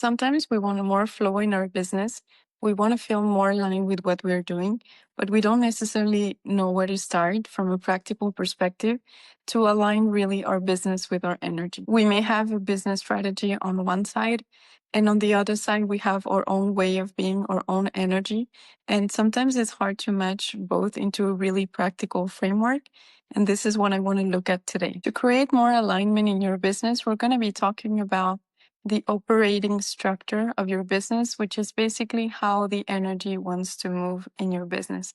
Sometimes we want more flow in our business. We want to feel more aligned with what we're doing, but we don't necessarily know where to start from a practical perspective to align really our business with our energy. We may have a business strategy on one side, and on the other side, we have our own way of being, our own energy. And sometimes it's hard to match both into a really practical framework. And this is what I want to look at today. To create more alignment in your business, we're going to be talking about the operating structure of your business, which is basically how the energy wants to move in your business.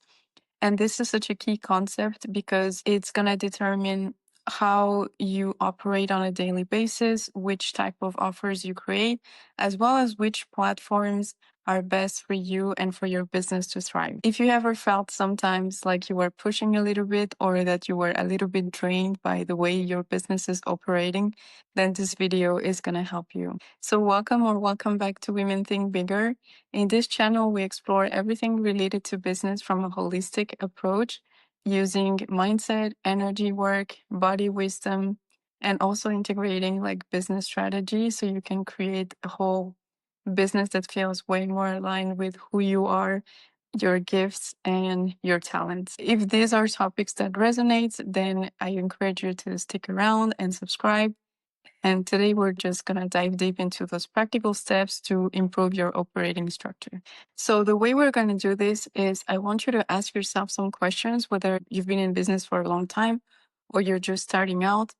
And this is such a key concept because it's going to determine how you operate on a daily basis, which type of offers you create, as well as which platforms are best for you and for your business to thrive. If you ever felt sometimes like you were pushing a little bit or that you were a little bit drained by the way your business is operating, then this video is going to help you. So welcome back to Women Think Bigger. In this channel, we explore everything related to business from a holistic approach using mindset, energy work, body wisdom, and also integrating like business strategy so you can create a whole business that feels way more aligned with who you are, your gifts, and your talents. If these are topics that resonate, then I encourage you to stick around and subscribe. And today we're just going to dive deep into those practical steps to improve your operating structure. So the way we're going to do this is I want you to ask yourself some questions, whether you've been in business for a long time or you're just starting out.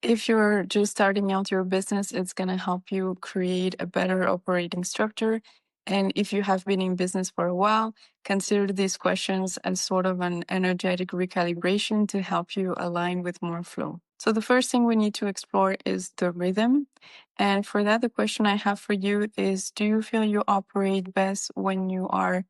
If you're just starting out your business, it's going to help you create a better operating structure. And if you have been in business for a while, consider these questions as sort of an energetic recalibration to help you align with more flow. So the first thing we need to explore is the rhythm. And for that, the question I have for you is, do you feel you operate best when you are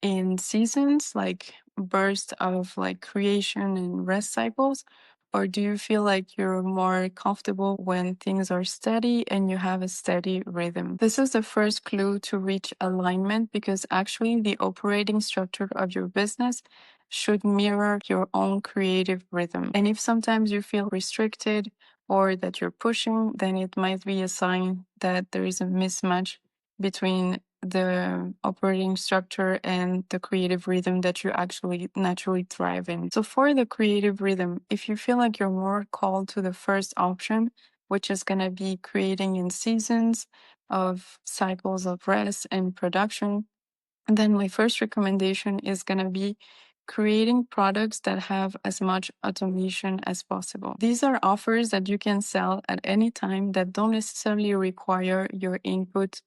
in seasons, like bursts of like creation and rest cycles? Or do you feel like you're more comfortable when things are steady and you have a steady rhythm? This is the first clue to reach alignment because actually the operating structure of your business should mirror your own creative rhythm. And if sometimes you feel restricted or that you're pushing, then it might be a sign that there is a mismatch between the operating structure and the creative rhythm that you actually naturally thrive in. So for the creative rhythm, if you feel like you're more called to the first option, which is going to be creating in seasons of cycles of rest and production, then my first recommendation is going to be creating products that have as much automation as possible. These are offers that you can sell at any time that don't necessarily require your input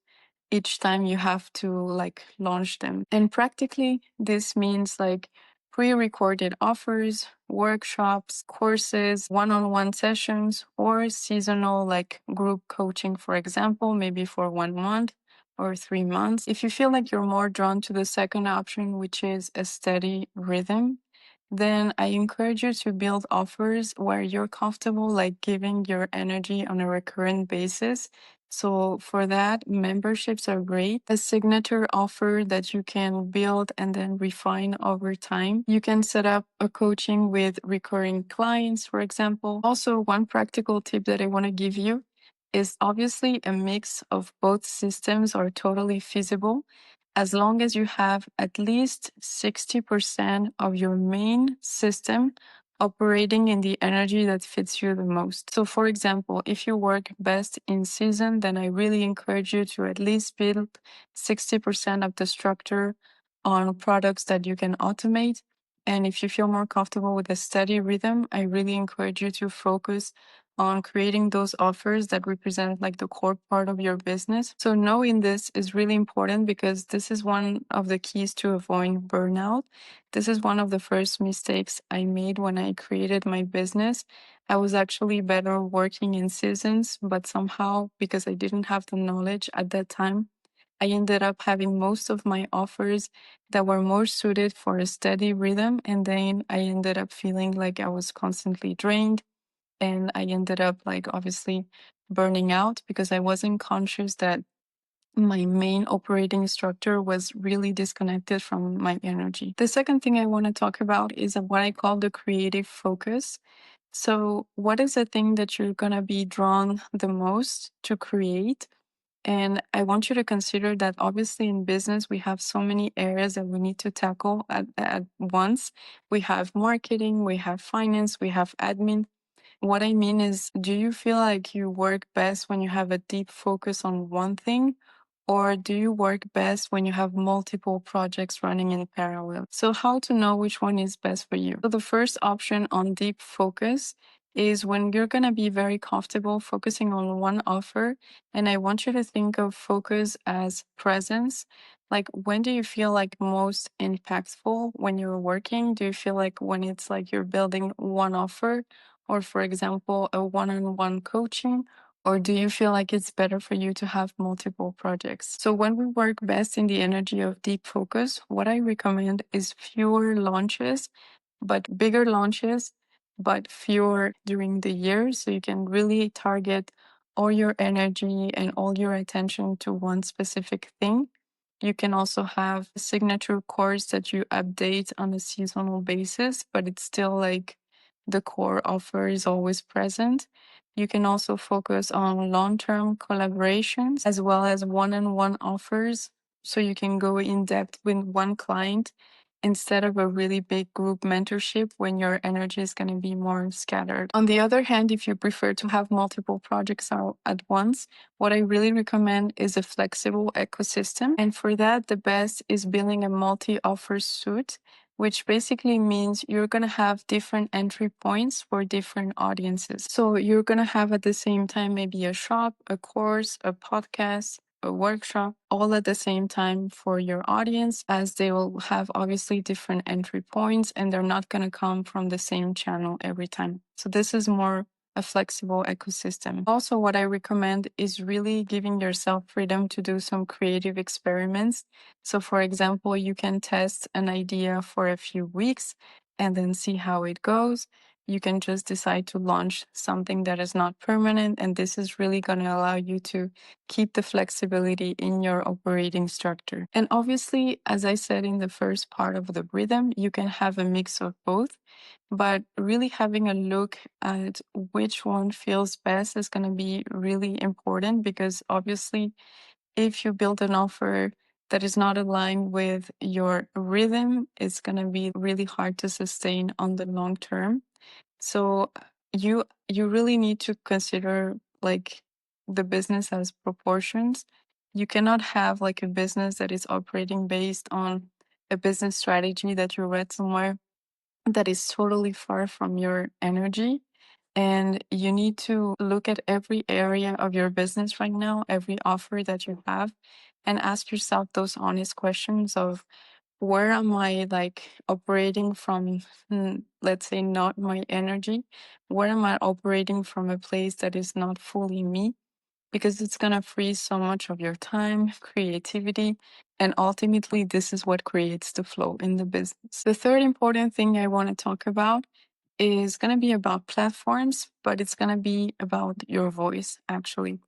each time you have to like launch them. And practically, this means like pre-recorded offers, workshops, courses, one-on-one sessions, or seasonal like group coaching, for example, maybe for 1 month or 3 months. If you feel like you're more drawn to the second option, which is a steady rhythm, then I encourage you to build offers where you're comfortable like giving your energy on a recurrent basis. So for that, memberships are great. A signature offer that you can build and then refine over time. You can set up a coaching with recurring clients, for example. Also, one practical tip that I want to give you is obviously a mix of both systems are totally feasible as long as you have at least 60% of your main system operating in the energy that fits you the most. So for example, if you work best in season, then I really encourage you to at least build 60% of the structure on products that you can automate. And if you feel more comfortable with a steady rhythm, I really encourage you to focus on creating those offers that represent like the core part of your business. So knowing this is really important because this is one of the keys to avoid burnout. This is one of the first mistakes I made when I created my business. I was actually better working in seasons, but somehow because I didn't have the knowledge at that time, I ended up having most of my offers that were more suited for a steady rhythm. And then I ended up feeling like I was constantly drained. And I ended up like obviously burning out because I wasn't conscious that my main operating structure was really disconnected from my energy. The second thing I want to talk about is what I call the creative focus. So what is the thing that you're going to be drawn the most to create? And I want you to consider that obviously in business, we have so many areas that we need to tackle at once. We have marketing, we have finance, we have admin. What I mean is, do you feel like you work best when you have a deep focus on one thing? Or do you work best when you have multiple projects running in parallel? So, how to know which one is best for you? So, the first option on deep focus is when you're going to be very comfortable focusing on one offer. And I want you to think of focus as presence. Like, when do you feel like most impactful when you're working? Do you feel like when it's like you're building one offer, or for example, a one on one coaching? Or do you feel like it's better for you to have multiple projects? So, when we work best in the energy of deep focus, what I recommend is fewer launches, but bigger launches, but fewer during the year. So, you can really target all your energy and all your attention to one specific thing. You can also have a signature course that you update on a seasonal basis, but it's still like the core offer is always present. You can also focus on long term collaborations as well as one on one offers. So you can go in depth with one client instead of a really big group mentorship when your energy is going to be more scattered. On the other hand, if you prefer to have multiple projects out at once, what I really recommend is a flexible ecosystem. And for that, the best is building a multi offer suite, which basically means you're going to have different entry points for different audiences. So you're going to have at the same time maybe a shop, a course, a podcast, a workshop, all at the same time for your audience, as they will have obviously different entry points and they're not going to come from the same channel every time. So this is more a flexible ecosystem. Also, what I recommend is really giving yourself freedom to do some creative experiments. So, for example, you can test an idea for a few weeks and then see how it goes. You can just decide to launch something that is not permanent, and this is really going to allow you to keep the flexibility in your operating structure. And obviously, as I said in the first part of the rhythm, you can have a mix of both, but really having a look at which one feels best is going to be really important, because obviously, if you build an offer that is not aligned with your rhythm, it's going to be really hard to sustain on the long term. So you really need to consider like the business as proportions. You cannot have like a business that is operating based on a business strategy that you read somewhere that is totally far from your energy. And you need to look at every area of your business right now, every offer that you have, and ask yourself those honest questions of, where am I like operating from, let's say, not my energy? Where am I operating from a place that is not fully me? Because it's going to freeze so much of your time, creativity, and ultimately, this is what creates the flow in the business. The third important thing I want to talk about is going to be about platforms, but it's going to be about your voice, actually.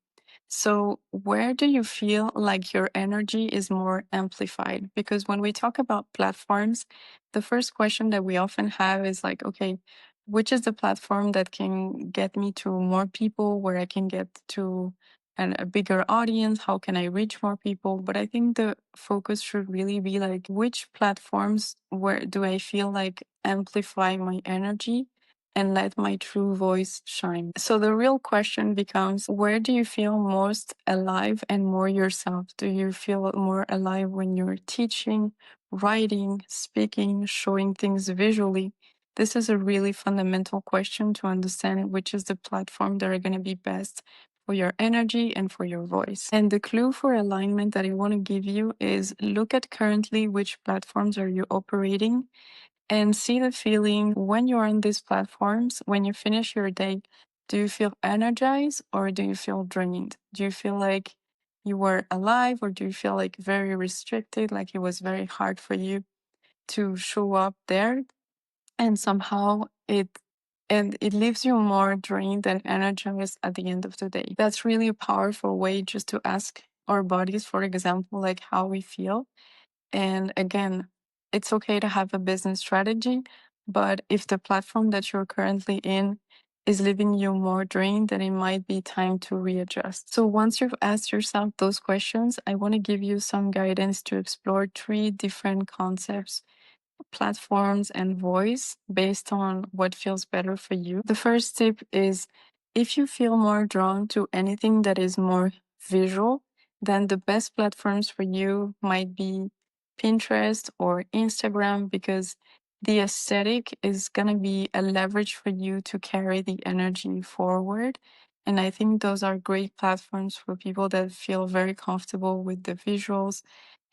So, where do you feel like your energy is more amplified? Because when we talk about platforms, the first question that we often have is like, okay, which is the platform that can get me to more people, where I can get to a bigger audience? How can I reach more people? But I think the focus should really be like, which platforms, where do I feel like amplify my energy and let my true voice shine? So the real question becomes, where do you feel most alive and more yourself? Do you feel more alive when you're teaching, writing, speaking, showing things visually? This is a really fundamental question to understand which is the platform that are going to be best for your energy and for your voice. And the clue for alignment that I want to give you is, look at currently which platforms are you operating and see the feeling when you're on these platforms. When you finish your day, do you feel energized or do you feel drained? Do you feel like you were alive, or do you feel like very restricted, like it was very hard for you to show up there? And somehow it leaves you more drained than energized at the end of the day. That's really a powerful way just to ask our bodies, for example, like how we feel. And again, it's okay to have a business strategy, but if the platform that you're currently in is leaving you more drained, then it might be time to readjust. So once you've asked yourself those questions, I want to give you some guidance to explore 3 different concepts, platforms, and voice based on what feels better for you. The first tip is, if you feel more drawn to anything that is more visual, then the best platforms for you might be Pinterest or Instagram, because the aesthetic is going to be a leverage for you to carry the energy forward. And I think those are great platforms for people that feel very comfortable with the visuals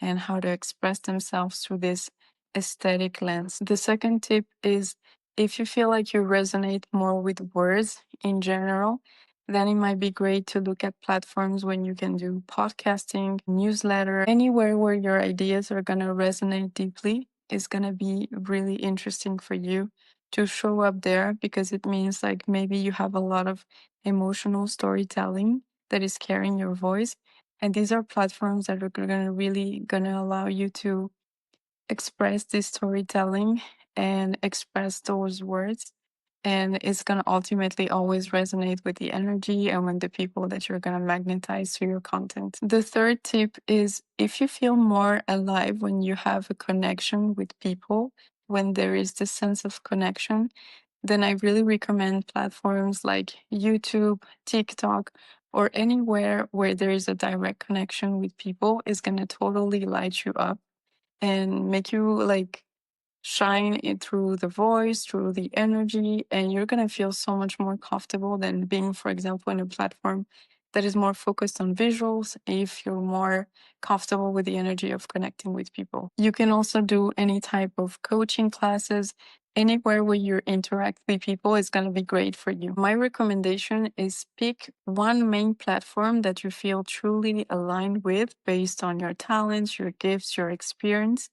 and how to express themselves through this aesthetic lens. The second tip is, if you feel like you resonate more with words in general, then it might be great to look at platforms when you can do podcasting, newsletter, anywhere where your ideas are going to resonate deeply is going to be really interesting for you to show up there, because it means like maybe you have a lot of emotional storytelling that is carrying your voice. And these are platforms that are going to allow you to express this storytelling and express those words. And it's going to ultimately always resonate with the energy and with the people that you're going to magnetize to your content. The third tip is, if you feel more alive when you have a connection with people, when there is this sense of connection, then I really recommend platforms like YouTube, TikTok, or anywhere where there is a direct connection with people is going to totally light you up and make you like shine it through the voice, through the energy, and you're going to feel so much more comfortable than being, for example, in a platform that is more focused on visuals if you're more comfortable with the energy of connecting with people. You can also do any type of coaching classes. Anywhere where you interact with people is going to be great for you. My recommendation is pick one main platform that you feel truly aligned with based on your talents, your gifts, your experience.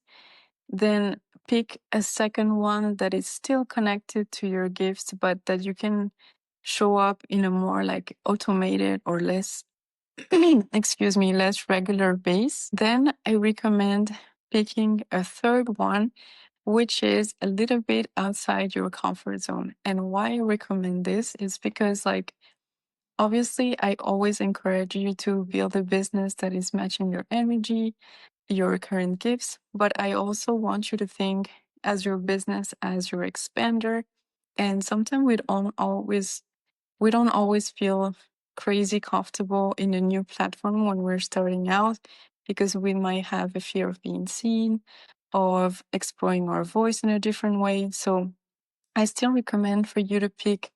Then pick a second one that is still connected to your gifts, but that you can show up in a more like automated or less, excuse me, less regular base. Then I recommend picking a third one, which is a little bit outside your comfort zone. And why I recommend this is because, like, obviously, I always encourage you to build a business that is matching your energy, your current gifts, but I also want you to think as your business as your expander. And sometimes we don't always feel crazy comfortable in a new platform when we're starting out, because we might have a fear of being seen, of exploring our voice in a different way. So I still recommend for you to pick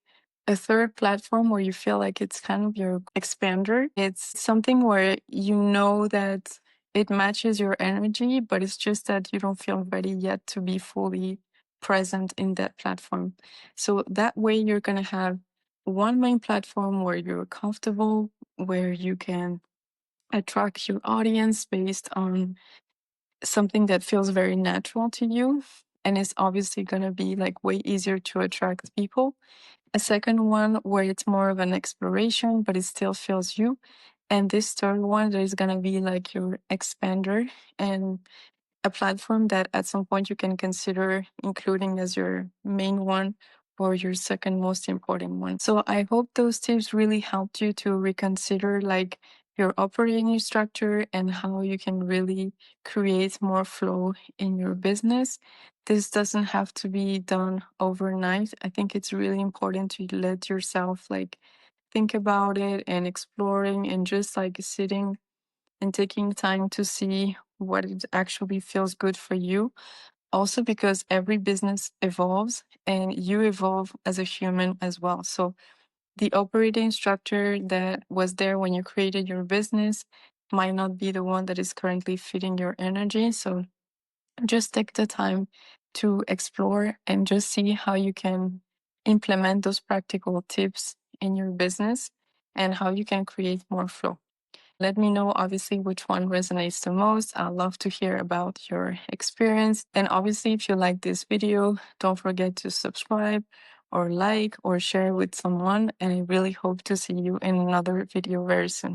a third platform where you feel like it's kind of your expander. It's something where you know that it matches your energy, but it's just that you don't feel ready yet to be fully present in that platform. So that way you're going to have one main platform where you're comfortable, where you can attract your audience based on something that feels very natural to you. And it's obviously going to be like way easier to attract people. A second one where it's more of an exploration, but it still feels you. And this third one that is going to be like your expander, and a platform that at some point you can consider including as your main one or your second most important one. So I hope those tips really helped you to reconsider like your operating structure and how you can really create more flow in your business. This doesn't have to be done overnight. I think it's really important to let yourself like think about it and exploring and just like sitting and taking time to see what it actually feels good for you. Also, because every business evolves and you evolve as a human as well. So, the operating structure that was there when you created your business might not be the one that is currently fitting your energy. So, just take the time to explore and just see how you can implement those practical tips in your business and how you can create more flow. Let me know, obviously, which one resonates the most. I'd love to hear about your experience. And obviously, if you like this video, don't forget to subscribe or like or share with someone. And I really hope to see you in another video very soon.